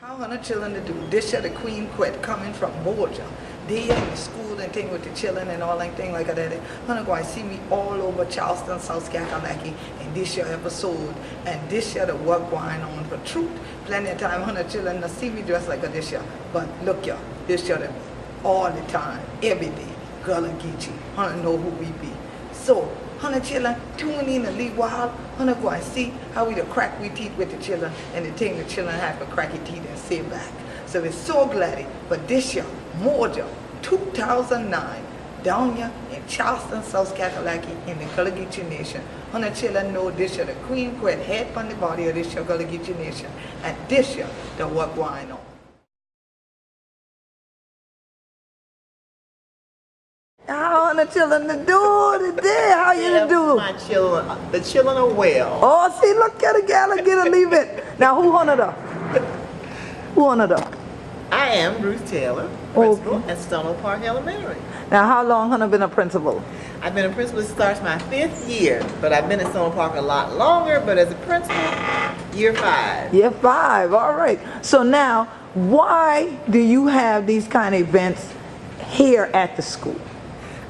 How are the children to do? This year the Queen Quet coming from Georgia. They in the school and thing with the children and all that thing like that. Hana go and see me all over Charleston, Sanders-Clyde in this year episode. And this year the work going on for truth. Plenty of time Hana children to see me dressed like this year. But look y'all, this year them all the time, every day. Gullah Geechee. Hana know who we be. So Hana children tune in a little while. Hana go and see how we crack we teeth with the children and the thing the children have to crack your teeth and say back. So we're so glad. But this year, Moja, 2009, down here in Charleston, Sanders-Clyde in the Gullah Geechee Nation. Hana children know this year the Queen Quet head on the body of this year Gullah Geechee Nation. And this year the work going on. How the children to do today? How you do? My children, the children are well. Oh, see, look at the gal, get her leave it. Now, who hunted her? Who hunted her? I am Bruce Taylor, principal at Stono Park Elementary. Now, how long have you been a principal? I've been a principal, it starts my 5th year, but I've been at Stono Park a lot longer, but as a principal, year 5. Year 5, all right. So now, why do you have these kind of events here at the school?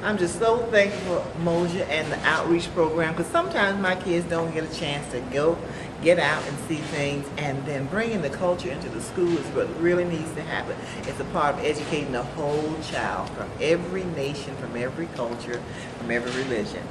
I'm just so thankful for Moja and the outreach program, because sometimes my kids don't get a chance to get out and see things, and then bringing the culture into the school is what really needs to happen. It's a part of educating the whole child from every nation, from every culture, from every religion.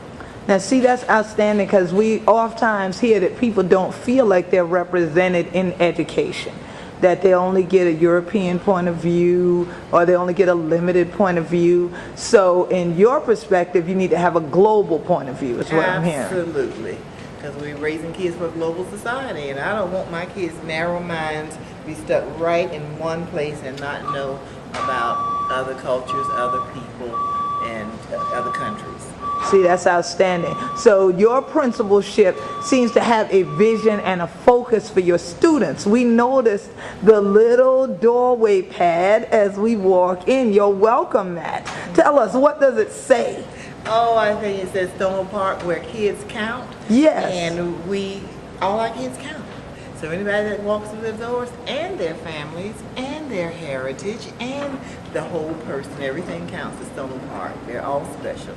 Now see, that's outstanding, because we oftentimes hear that people don't feel like they're represented in education, that they only get a European point of view or they only get a limited point of view. So in your perspective, you need to have a global point of view is what I'm hearing. Absolutely. Because we're raising kids for a global society, and I don't want my kids' narrow minds to be stuck right in one place and not know about other cultures, other people, and other countries. See, that's outstanding. So your principalship seems to have a vision and a focus for your students. We noticed the little doorway pad as we walk in, your welcome mat. Tell us, what does it say? Oh, I think it says Stono Park, where kids count. Yes. And all our kids count. So anybody that walks through the doors, and their families, and their heritage, and the whole person, everything counts at Stono Park. They're all special.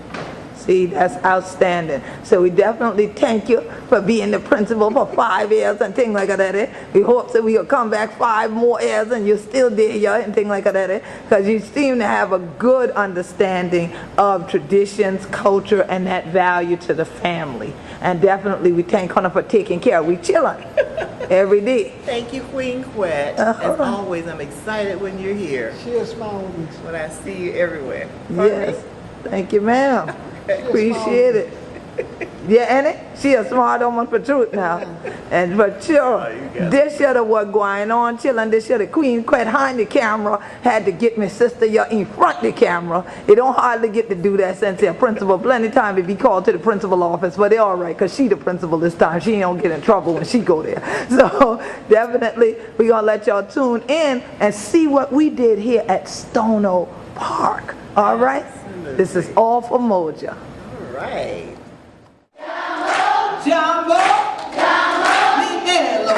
See, that's outstanding. So we definitely thank you for being the principal for 5 years and things like that. We hope that we'll come back 5 more years and you're still there and things like that, because you seem to have a good understanding of traditions, culture, and that value to the family. And definitely we thank her for taking care. We chillin' every day. Thank you, Queen Quet. As always, I'm excited when you're here. She'll smile with me. When I see you everywhere. Yes. Thank you, ma'am. Appreciate it. Yeah, ain't it? She a smart woman for truth now. And for sure, this year the what going on, chillin', this year the Queen Quet behind the camera had to get my sister in front of the camera. They don't hardly get to do that since they're principal. Plenty of time to be called to the principal office, but they're all right, because she the principal this time. She don't get in trouble when she go there. So definitely we're going to let y'all tune in and see what we did here at Stono Park. All right? This is all for Moja. All right. Jambo, Mielo.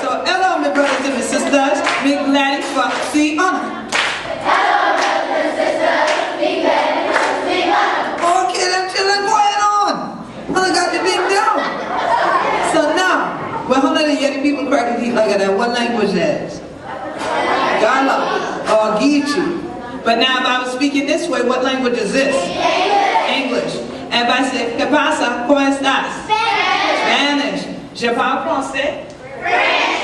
So hello, my brothers and my sisters. Big glad for see honor. Hello, brothers and sisters. Big glad for see honor. Okay, them children going on. I got the big down. So now, we're going to let the people crack the teeth like that. What language is? Gullah or Geechee. But now if I was speaking this way, what language is this? English. And if I say, ¿Qué pasa? ¿Cómo estás? Spanish. Je parle français?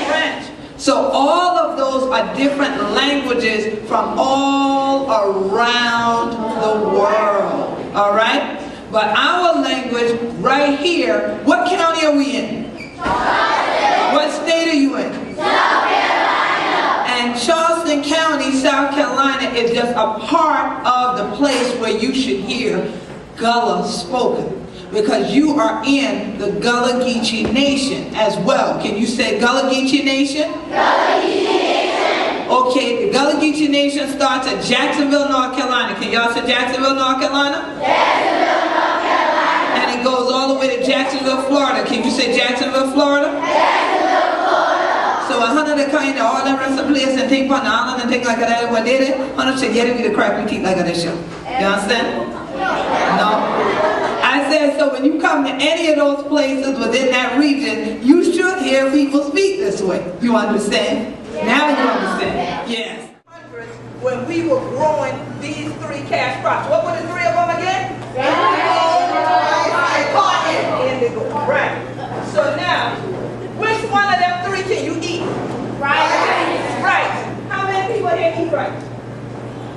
French. So all of those are different languages from all around the world. All right? But our language right here, what county are we in? What state are you in? And Charleston County, South Carolina is just a part of the place where you should hear Gullah spoken, because you are in the Gullah Geechee Nation as well. Can you say Gullah Geechee Nation? Gullah Geechee Nation. Okay, the Gullah Geechee Nation starts at Jacksonville, North Carolina. Can y'all say Jacksonville, North Carolina? Jacksonville, North Carolina. And it goes all the way to Jacksonville, Florida. Can you say Jacksonville, Florida? Jacksonville, Florida. So a hundred of kind of all the rest of the place and think on the island and think like that, what did it? Hundred should get it with the crack we teeth like that show. You understand? No. I said, so when you come to any of those places within that region, you should hear people speak this way. You understand? Now you understand. Yes. When we were growing these three cash crops, what were the three of them again? Rice, cotton, indigo. Right. So now, which one of them three can you eat? Rice. Rice. How many people here eat rice?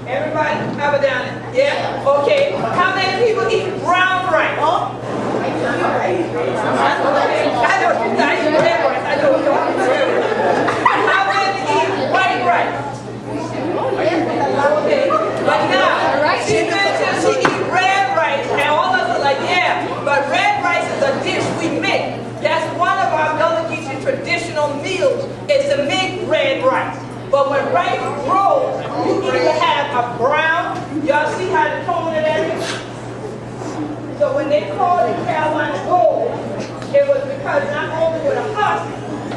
Everybody? Have it down there. Yeah? Okay. How many people eat brown rice? Oh? I know you guys eat red rice. I know you don't eat red rice. How many eat white rice? Okay. But now, she mentioned she eat red rice, and all of us are like, yeah, but red rice is a dish we make. That's one of our Gullah Geechee traditional meals, is to make red rice. But when rice grows, you either have a brown, y'all see how the tone of that is? So when they called it Carolina gold, it was because not only with a husk,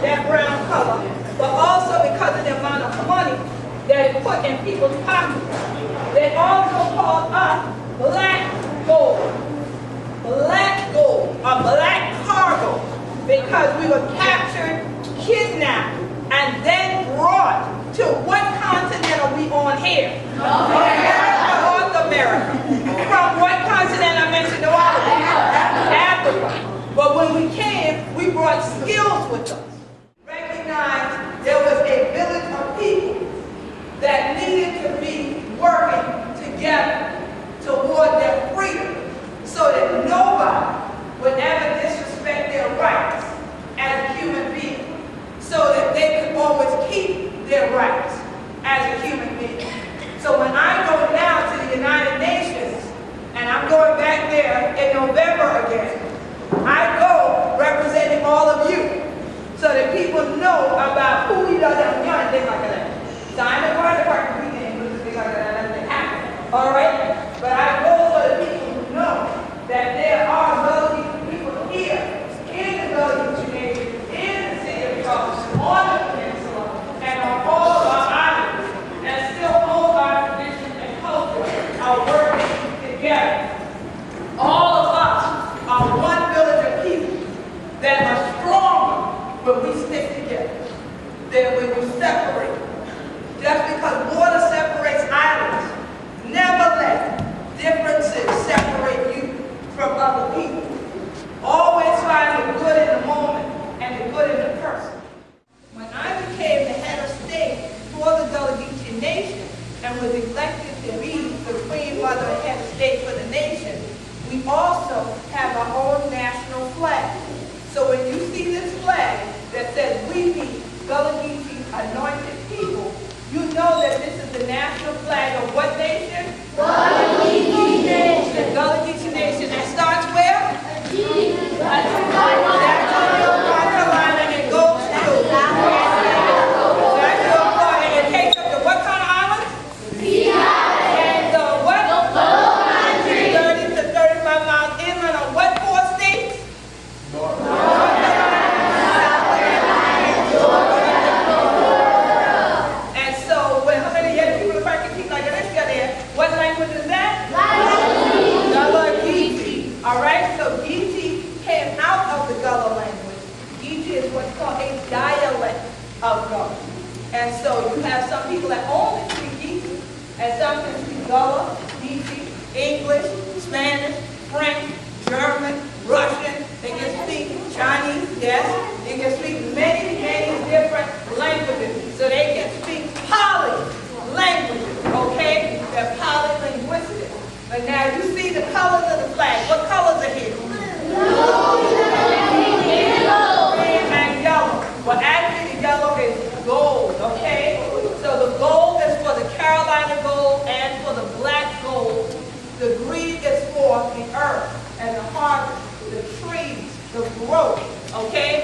that brown color, but also because of the amount of money that it put in people's pockets. They also called us black gold. Black gold, or black cargo, because we were captured, kidnapped, and then brought to what continent are we on here? North America. From what continent I mentioned all of them? Africa. But when we came, we brought skills with us. Recognized there was a village of people that needed to be working together toward their freedom so that nobody would ever disrespect their rights as a human being, so that they could always keep their rights as a human being. So when I go down to the United Nations, and I'm going back there in November again, I go representing all of you, so that people know about who we are and things like that. So I'm the fire department weekend, but things like that doesn't happen. All right? But I go so that people know that there are Gullah Geechee people here in the Gullah Geechee Nation, in the city of Charleston, on the peninsula, and on all of our islands, and still hold our traditions and culture are working together. All of us are one village of people that are stronger when we stick together than when we separate. Just because water separates islands, never let differences separate you from other people. Always find the good in the moment and the good in the person. When I became the head of state for the Gullah Geechee Nation and was elected to be the Queen Mother and head of state for the nation, we also have our own national flag. So when you see this flag that says "We be Gullah Geechee anointed people," you know that this is the national flag of what nation? Gullah Geechee Nation. The Gullah Geechee Nation. That starts where? That's North Carolina, and it goes to that's North Florida. It takes up to what kind of island? And the what? 30 to 35 miles inland on what 4 states? North Carolina, South Carolina, Georgia. And so when how many people in Park keep like this there, what language is that? Gullah Geechee. All right, so Geechee came out of the Gullah language. Geechee is what's called a dialect of Gullah. And so you have some people that only speak Geechee, and some can speak Gullah, Geechee, English, Spanish, French, German, Russian. They can speak Chinese, yes. They can speak many, many different languages. So they can speak poly languages, okay? They're polylinguistic. But now you see the colors of the flag. What colors are here? Blue, green, and yellow. Well, actually the yellow is gold, okay? So the gold is for the Carolina gold and for the black gold. The green is for the earth and the harvest, the trees, the growth, okay?